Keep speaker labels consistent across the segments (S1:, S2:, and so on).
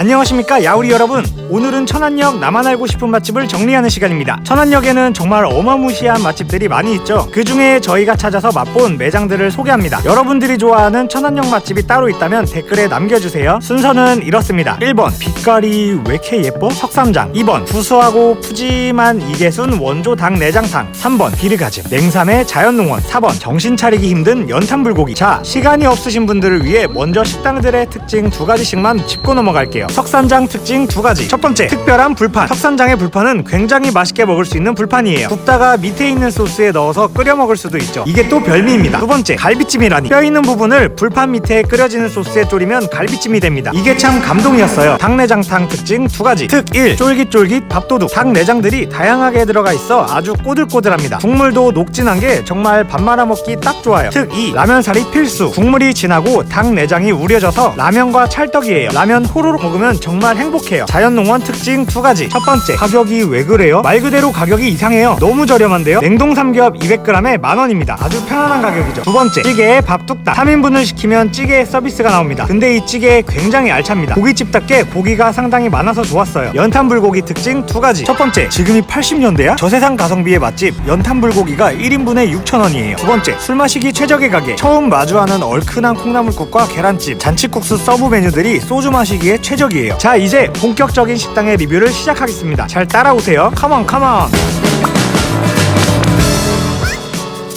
S1: 안녕하십니까 야우리 여러분. 오늘은 천안역 나만 알고 싶은 맛집을 정리하는 시간입니다. 천안역에는 정말 어마무시한 맛집들이 많이 있죠. 그 중에 저희가 찾아서 맛본 매장들을 소개합니다. 여러분들이 좋아하는 천안역 맛집이 따로 있다면 댓글에 남겨주세요. 순서는 이렇습니다. 1번 빛깔이 왜 이렇게 예뻐? 석삼장. 2번 구수하고 푸짐한 이계순 원조 닭 내장탕. 3번 비르가즘 냉삼의 자연농원. 4번 정신 차리기 힘든 연탄불고기. 자, 시간이 없으신 분들을 위해 먼저 식당들의 특징 두 가지씩만 짚고 넘어갈게요. 석삼장 특징 두 가지. 첫 번째, 특별한 불판. 석삼장의 불판은 굉장히 맛있게 먹을 수 있는 불판이에요. 굽다가 밑에 있는 소스에 넣어서 끓여 먹을 수도 있죠. 이게 또 별미입니다. 두 번째, 갈비찜이라니. 뼈 있는 부분을 불판 밑에 끓여지는 소스에 졸이면 갈비찜이 됩니다. 이게 참 감동이었어요. 닭내장탕 특징 두 가지. 특 1, 쫄깃쫄깃 밥도둑. 닭 내장들이 다양하게 들어가 있어 아주 꼬들꼬들합니다. 국물도 녹진한 게 정말 밥 말아 먹기 딱 좋아요. 특 2, 라면사리 필수. 국물이 진하고 닭 내장이 우려져서 라면과 찰떡이에요. 라면 호로록 먹으면 정말 행복해요. 자연농원 특징 두 가지. 첫 번째, 가격이 왜 그래요? 말 그대로 가격이 이상해요. 너무 저렴한데요? 냉동 삼겹 200g에 만원입니다. 아주 편안한 가격이죠. 두 번째, 찌개에 밥 뚝딱. 3인분을 시키면 찌개 서비스가 나옵니다. 근데 이 찌개 굉장히 알찹니다. 고깃집답게 고기가 상당히 많아서 좋았어요. 연탄불고기 특징 두 가지. 첫 번째, 지금이 80년대야? 저세상 가성비의 맛집 연탄불고기가 1인분에 6,000원이에요. 두 번째, 술 마시기 최적의 가게. 처음 마주하는 얼큰한 콩나물국과 계란찜, 잔치국수 서브 메뉴들이 소주 마시기에 최적이에요. 자, 이제 본격적인 식당의 리뷰를 시작하겠습니다. 잘 따라오세요. 컴온 컴온.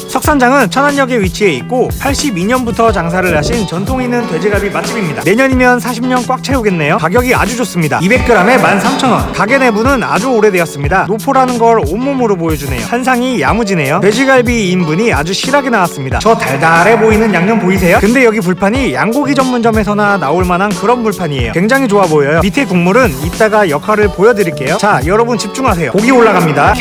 S1: 석삼장은 천안역에 위치해 있고 82년부터 장사를 하신 전통 있는 돼지갈비 맛집입니다. 내년이면 40년 꽉 채우겠네요. 가격이 아주 좋습니다. 200g에 13,000원. 가게 내부는 아주 오래되었습니다. 노포라는 걸 온몸으로 보여주네요. 한상이 야무지네요. 돼지갈비 2인분이 아주 실하게 나왔습니다. 저 달달해 보이는 양념 보이세요? 근데 여기 불판이 양고기 전문점에서나 나올 만한 그런 불판이에요. 굉장히 좋아 보여요. 밑에 국물은 이따가 역할을 보여드릴게요. 자, 여러분 집중하세요. 고기 올라갑니다.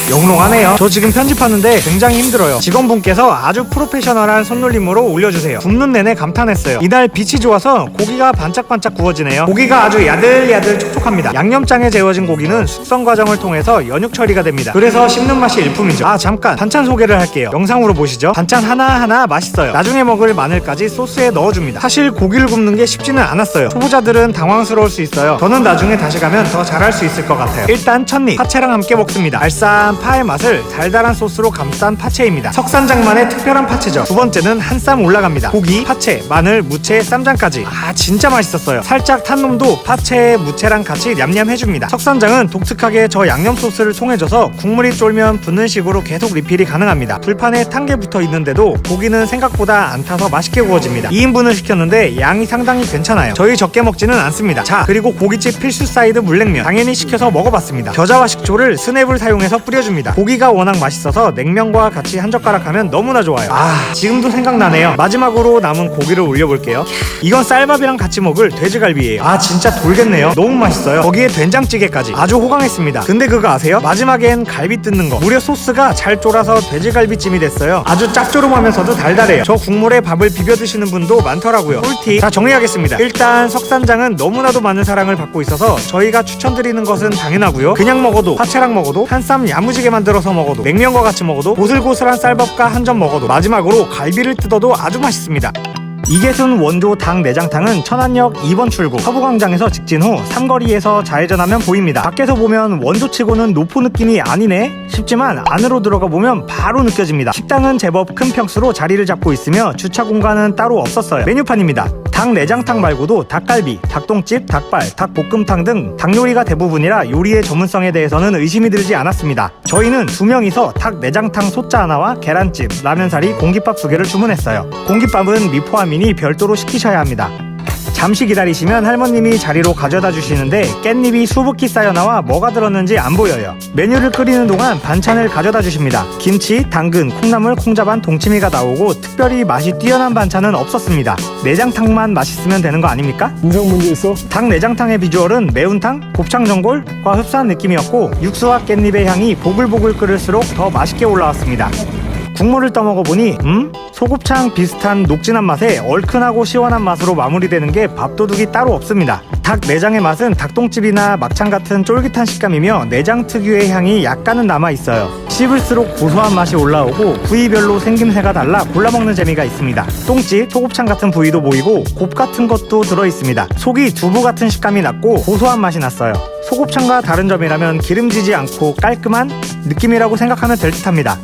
S1: 영롱하네요. 저 지금 편집하는데 굉장히 힘들어요. 직원분께서 아주 프로페셔널한 손놀림으로 올려주세요. 굽는 내내 감탄했어요. 이날 빛이 좋아서 고기가 반짝반짝 구워지네요. 고기가 아주 야들야들 촉촉합니다. 양념장에 재워진 고기는 숙성 과정을 통해서 연육 처리가 됩니다. 그래서 씹는 맛이 일품이죠. 아, 잠깐 반찬 소개를 할게요. 영상으로 보시죠. 반찬 하나하나 맛있어요. 나중에 먹을 마늘까지 소스에 넣어줍니다. 사실 고기를 굽는 게 쉽지는 않았어요. 초보자들은 당황스러울 수 있어요. 저는 나중에 다시 가면 더 잘할 수 있을 것 같아요. 일단 첫입, 파채랑 함께 먹습니다. 알싸한 파의 맛을 달달한 소스로 감싼 파채입니다. 석삼장만의 특별한 파채죠. 두 번째는 한 쌈 올라갑니다. 고기, 파채, 마늘, 무채, 쌈장까지. 아, 진짜 맛있었어요. 살짝 탄 놈도 파채, 무채랑 같이 냠냠해줍니다. 석삼장은 독특하게 저 양념 소스를 통해줘서 국물이 쫄면 붓는 식으로 계속 리필이 가능합니다. 불판에 탄 게 붙어 있는데도 고기는 생각보다 안 타서 맛있게 구워집니다. 2인분을 시켰는데 양이 상당히 괜찮아요. 저희 적게 먹지는 않습니다. 자, 그리고 고깃집 필수 사이드 물냉면 당연히 시켜서 먹어봤습니다. 겨자와 식초를 스냅을 사용해서 뿌려줍니다. 고기가 워낙 맛있어서 냉면과 같이 한 젓가락 하면 너무나 좋아요. 아, 지금도 생각나네요. 마지막으로 남은 고기를 올려볼게요. 이건 쌀밥이랑 같이 먹을 돼지갈비예요. 아, 진짜 돌겠네요. 너무 맛있어요. 거기에 된장찌개까지 아주 호강했습니다. 근데 그거 아세요? 마지막엔 갈비 뜯는 거. 무려 소스가 잘 쫄아서 돼지갈비찜이 됐어요. 아주 짭조름하면서도 달달해요. 저 국물에 밥을 비벼 드시는 분도 많더라고요. 꿀팁. 자, 정리하겠습니다. 일단 석삼장은 너무나도 많은 사랑을 받고 있어서 저희가 추천드리는 것은 당연하고요. 그냥 먹어도, 파채랑 먹어도, 한 쌈 야무지게 만들어서 먹어도, 냉면과 같이 먹어도, 고슬고슬한 쌀밥과 한 점 먹어도, 마지막으로 갈비를 뜯어도 아주 맛있습니다. 이계순 원조 닭 내장탕은 천안역 2번 출구 서부광장에서 직진 후 삼거리에서 좌회전하면 보입니다. 밖에서 보면 원조치고는 노포 느낌이 아니네 싶지만 안으로 들어가 보면 바로 느껴집니다. 식당은 제법 큰 평수로 자리를 잡고 있으며 주차 공간은 따로 없었어요. 메뉴판입니다. 닭 내장탕 말고도 닭갈비, 닭똥집, 닭발, 닭볶음탕 등 닭요리가 대부분이라 요리의 전문성에 대해서는 의심이 들지 않았습니다. 저희는 2명이서 닭 내장탕 소짜 하나와 계란찜, 라면사리, 공깃밥 2개를 주문했어요. 공깃밥은 미포함이니 별도로 시키셔야 합니다. 잠시 기다리시면 할머님이 자리로 가져다 주시는데 깻잎이 수북히 쌓여 나와 뭐가 들었는지 안 보여요. 메뉴를 끓이는 동안 반찬을 가져다 주십니다. 김치, 당근, 콩나물, 콩자반, 동치미가 나오고 특별히 맛이 뛰어난 반찬은 없었습니다. 내장탕만 맛있으면 되는 거 아닙니까?
S2: 인성 문제 있어?
S1: 닭 내장탕의 비주얼은 매운탕, 곱창전골과 흡사한 느낌이었고 육수와 깻잎의 향이 보글보글 끓을수록 더 맛있게 올라왔습니다. 국물을 떠먹어보니 소곱창 비슷한 녹진한 맛에 얼큰하고 시원한 맛으로 마무리되는 게 밥도둑이 따로 없습니다. 닭 내장의 맛은 닭똥집이나 막창 같은 쫄깃한 식감이며 내장 특유의 향이 약간은 남아있어요. 씹을수록 고소한 맛이 올라오고 부위별로 생김새가 달라 골라먹는 재미가 있습니다. 똥집, 소곱창 같은 부위도 보이고 곱 같은 것도 들어있습니다. 속이 두부 같은 식감이 났고 고소한 맛이 났어요. 소곱창과 다른 점이라면 기름지지 않고 깔끔한 느낌이라고 생각하면 될 듯합니다.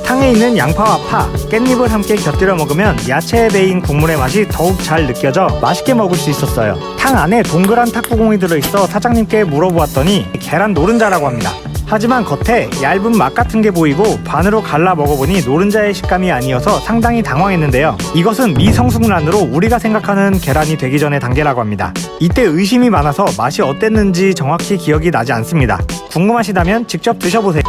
S1: 탕에 있는 양파와 파, 깻잎을 함께 곁들여 먹으면 야채에 배인 국물의 맛이 더욱 잘 느껴져 맛있게 먹을 수 있었어요. 탕 안에 동그란 탁구공이 들어있어 사장님께 물어보았더니 계란 노른자라고 합니다. 하지만 겉에 얇은 맛 같은 게 보이고 반으로 갈라 먹어보니 노른자의 식감이 아니어서 상당히 당황했는데요. 이것은 미성숙란으로 우리가 생각하는 계란이 되기 전의 단계라고 합니다. 이때 의심이 많아서 맛이 어땠는지 정확히 기억이 나지 않습니다. 궁금하시다면 직접 드셔보세요.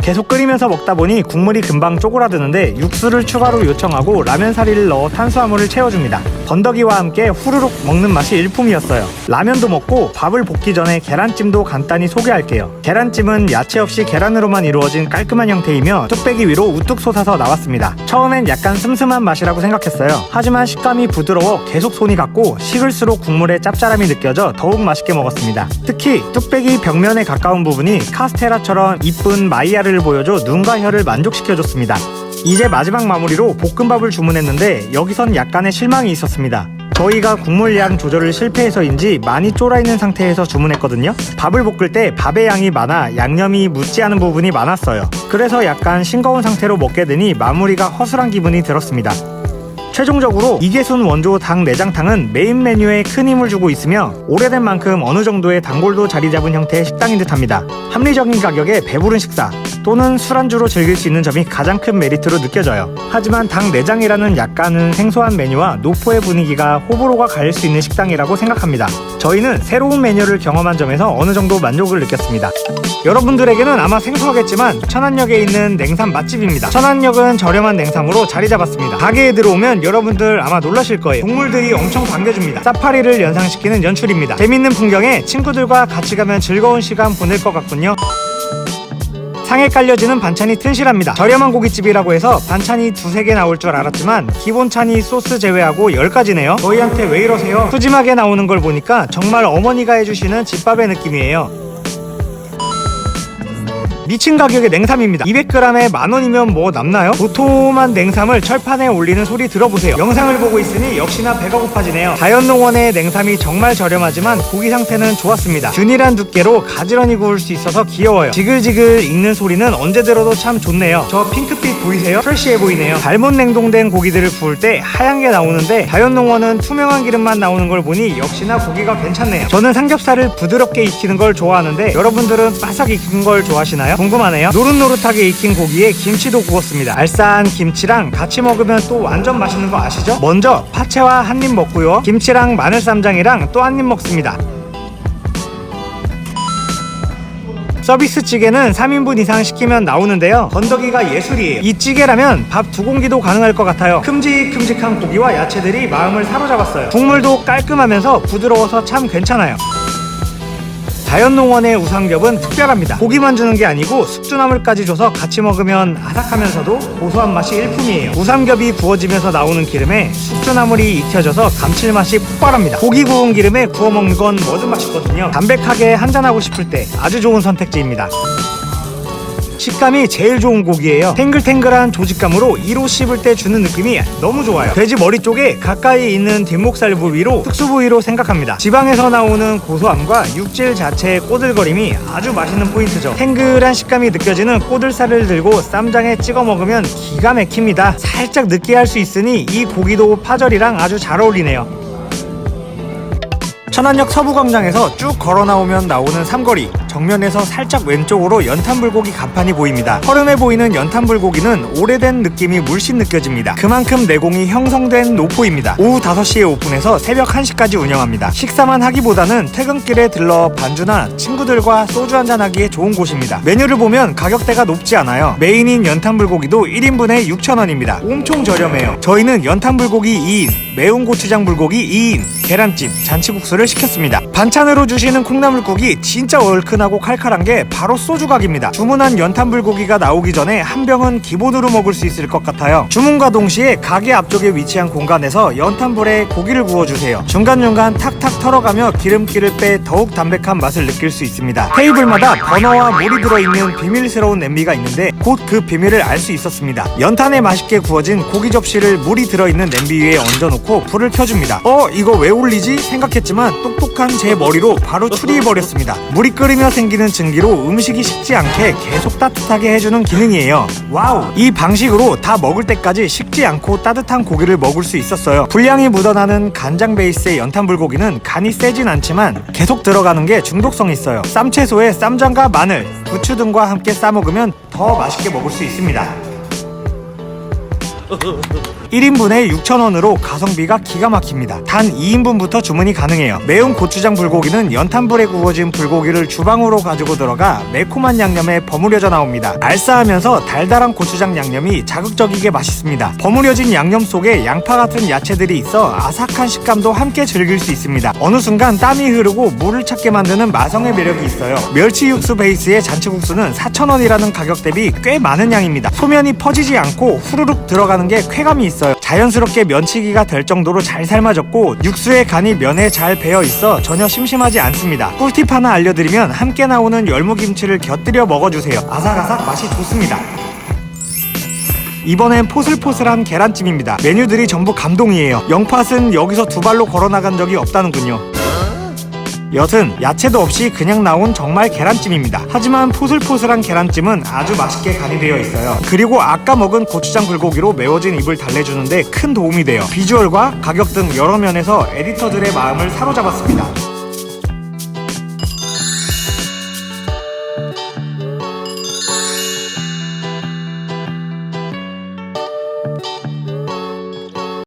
S1: 계속 끓이면서 먹다 보니 국물이 금방 쪼그라드는데 육수를 추가로 요청하고 라면 사리를 넣어 탄수화물을 채워줍니다. 건더기와 함께 후루룩 먹는 맛이 일품이었어요. 라면도 먹고 밥을 볶기 전에 계란찜도 간단히 소개할게요. 계란찜은 야채 없이 계란으로만 이루어진 깔끔한 형태이며 뚝배기 위로 우뚝 솟아서 나왔습니다. 처음엔 약간 슴슴한 맛이라고 생각했어요. 하지만 식감이 부드러워 계속 손이 갔고 식을수록 국물의 짭짤함이 느껴져 더욱 맛있게 먹었습니다. 특히 뚝배기 벽면에 가까운 부분이 카스테라처럼 이쁜 마이야를 보여줘 눈과 혀를 만족시켜줬습니다. 이제 마지막 마무리로 볶음밥을 주문했는데 여기선 약간의 실망이 있었습니다. 저희가 국물 양 조절을 실패해서인지 많이 쫄아있는 상태에서 주문했거든요. 밥을 볶을 때 밥의 양이 많아 양념이 묻지 않은 부분이 많았어요. 그래서 약간 싱거운 상태로 먹게 되니 마무리가 허술한 기분이 들었습니다. 최종적으로 이계순 원조 닭 내장탕은 메인 메뉴에 큰 힘을 주고 있으며 오래된 만큼 어느 정도의 단골도 자리 잡은 형태의 식당인 듯합니다. 합리적인 가격에 배부른 식사 또는 술안주로 즐길 수 있는 점이 가장 큰 메리트로 느껴져요. 하지만 닭 내장이라는 약간은 생소한 메뉴와 노포의 분위기가 호불호가 갈릴 수 있는 식당이라고 생각합니다. 저희는 새로운 메뉴를 경험한 점에서 어느 정도 만족을 느꼈습니다. 여러분들에게는 아마 생소하겠지만 천안역에 있는 냉삼 맛집입니다. 천안역은 저렴한 냉삼으로 자리 잡았습니다. 가게에 들어오면 여러분들 아마 놀라실 거예요. 동물들이 엄청 반겨줍니다. 사파리를 연상시키는 연출입니다. 재밌는 풍경에 친구들과 같이 가면 즐거운 시간 보낼 것 같군요. 상에 깔려지는 반찬이 튼실합니다. 저렴한 고깃집이라고 해서 반찬이 두세 개 나올 줄 알았지만 기본 찬이 소스 제외하고 10가지네요. 저희한테 왜 이러세요? 푸짐하게 나오는 걸 보니까 정말 어머니가 해주시는 집밥의 느낌이에요. 미친 가격의 냉삼입니다. 200g에 만원이면 뭐 남나요? 도톰한 냉삼을 철판에 올리는 소리 들어보세요. 영상을 보고 있으니 역시나 배가 고파지네요. 자연농원의 냉삼이 정말 저렴하지만 고기 상태는 좋았습니다. 균일한 두께로 가지런히 구울 수 있어서 귀여워요. 지글지글 익는 소리는 언제 들어도 참 좋네요. 저 핑크빛 보이세요? 프레쉬해 보이네요. 잘못 냉동된 고기들을 구울 때 하얀 게 나오는데 자연농원은 투명한 기름만 나오는 걸 보니 역시나 고기가 괜찮네요. 저는 삼겹살을 부드럽게 익히는 걸 좋아하는데 여러분들은 바삭 익힌 걸 좋아하시나요? 궁금하네요. 노릇노릇하게 익힌 고기에 김치도 구웠습니다. 알싸한 김치랑 같이 먹으면 또 완전 맛있는 거 아시죠? 먼저 파채와 한 입 먹고요. 김치랑 마늘쌈장이랑 또 한 입 먹습니다. 서비스 찌개는 3인분 이상 시키면 나오는데요. 건더기가 예술이에요. 이 찌개라면 밥 2공기도 가능할 것 같아요. 큼직큼직한 고기와 야채들이 마음을 사로잡았어요. 국물도 깔끔하면서 부드러워서 참 괜찮아요. 자연농원의 우삼겹은 특별합니다. 고기만 주는 게 아니고 숙주나물까지 줘서 같이 먹으면 아삭하면서도 고소한 맛이 일품이에요. 우삼겹이 구워지면서 나오는 기름에 숙주나물이 익혀져서 감칠맛이 폭발합니다. 고기 구운 기름에 구워 먹는 건 뭐든 맛있거든요. 담백하게 한잔하고 싶을 때 아주 좋은 선택지입니다. 식감이 제일 좋은 고기예요. 탱글탱글한 조직감으로 이로 씹을 때 주는 느낌이 너무 좋아요. 돼지 머리 쪽에 가까이 있는 뒷목살 부위로 특수 부위로 생각합니다. 지방에서 나오는 고소함과 육질 자체의 꼬들거림이 아주 맛있는 포인트죠. 탱글한 식감이 느껴지는 꼬들살을 들고 쌈장에 찍어 먹으면 기가 막힙니다. 살짝 느끼할 수 있으니 이 고기도 파절이랑 아주 잘 어울리네요. 천안역 서부광장에서 쭉 걸어 나오면 나오는 삼거리, 정면에서 살짝 왼쪽으로 연탄불고기 간판이 보입니다. 허름해 보이는 연탄불고기는 오래된 느낌이 물씬 느껴집니다. 그만큼 내공이 형성된 노포입니다. 오후 5시에 오픈해서 새벽 1시까지 운영합니다. 식사만 하기보다는 퇴근길에 들러 반주나 친구들과 소주 한잔 하기에 좋은 곳입니다. 메뉴를 보면 가격대가 높지 않아요. 메인인 연탄불고기도 1인분에 6,000원입니다. 엄청 저렴해요. 저희는 연탄불고기 2인, 매운 고추장 불고기 2인, 계란찜, 잔치국수를 시켰습니다. 반찬으로 주시는 콩나물국이 진짜 얼큰하고 시원하고 칼칼한 게 바로 소주각입니다. 주문한 연탄불고기가 나오기 전에 한 병은 기본으로 먹을 수 있을 것 같아요. 주문과 동시에 가게 앞쪽에 위치한 공간에서 연탄불에 고기를 구워주세요. 중간중간 탁탁 털어가며 기름기를 빼 더욱 담백한 맛을 느낄 수 있습니다. 테이블마다 버너와 물이 들어있는 비밀스러운 냄비가 있는데 곧 그 비밀을 알 수 있었습니다. 연탄에 맛있게 구워진 고기 접시를 물이 들어있는 냄비 위에 얹어놓고 불을 켜줍니다. 이거 왜 올리지? 생각했지만 똑똑한 제 머리로 바로 추리해버렸습니다. 물이 끓으며 생기는 증기로 음식이 식지 않게 계속 따뜻하게 해주는 기능이에요. 와우! 이 방식으로 다 먹을 때까지 식지 않고 따뜻한 고기를 먹을 수 있었어요. 불량이 묻어나는 간장 베이스의 연탄불고기는 간이 세진 않지만 계속 들어가는 게 중독성이 있어요. 쌈채소에 쌈장과 마늘, 부추 등과 함께 싸먹으면 더 맛있게 먹을 수 있습니다. 1인분에 6,000원으로 가성비가 기가 막힙니다. 단 2인분부터 주문이 가능해요. 매운 고추장 불고기는 연탄불에 구워진 불고기를 주방으로 가지고 들어가 매콤한 양념에 버무려져 나옵니다. 알싸하면서 달달한 고추장 양념이 자극적이게 맛있습니다. 버무려진 양념 속에 양파 같은 야채들이 있어 아삭한 식감도 함께 즐길 수 있습니다. 어느 순간 땀이 흐르고 물을 찾게 만드는 마성의 매력이 있어요. 멸치 육수 베이스의 잔치국수는 4,000원이라는 가격 대비 꽤 많은 양입니다. 소면이 퍼지지 않고 후루룩 들어가는 게 쾌감이 있어요. 자연스럽게 면치기가 될 정도로 잘 삶아졌고 육수의 간이 면에 잘 배어 있어 전혀 심심하지 않습니다. 꿀팁 하나 알려드리면 함께 나오는 열무김치를 곁들여 먹어주세요. 아삭아삭 맛이 좋습니다. 이번엔 포슬포슬한 계란찜입니다. 메뉴들이 전부 감동이에요. 영팥은 여기서 두 발로 걸어나간 적이 없다는군요. 여튼 야채도 없이 그냥 나온 정말 계란찜입니다. 하지만 포슬포슬한 계란찜은 아주 맛있게 간이 되어 있어요. 그리고 아까 먹은 고추장 불고기로 매워진 입을 달래주는데 큰 도움이 돼요. 비주얼과 가격 등 여러 면에서 에디터들의 마음을 사로잡았습니다.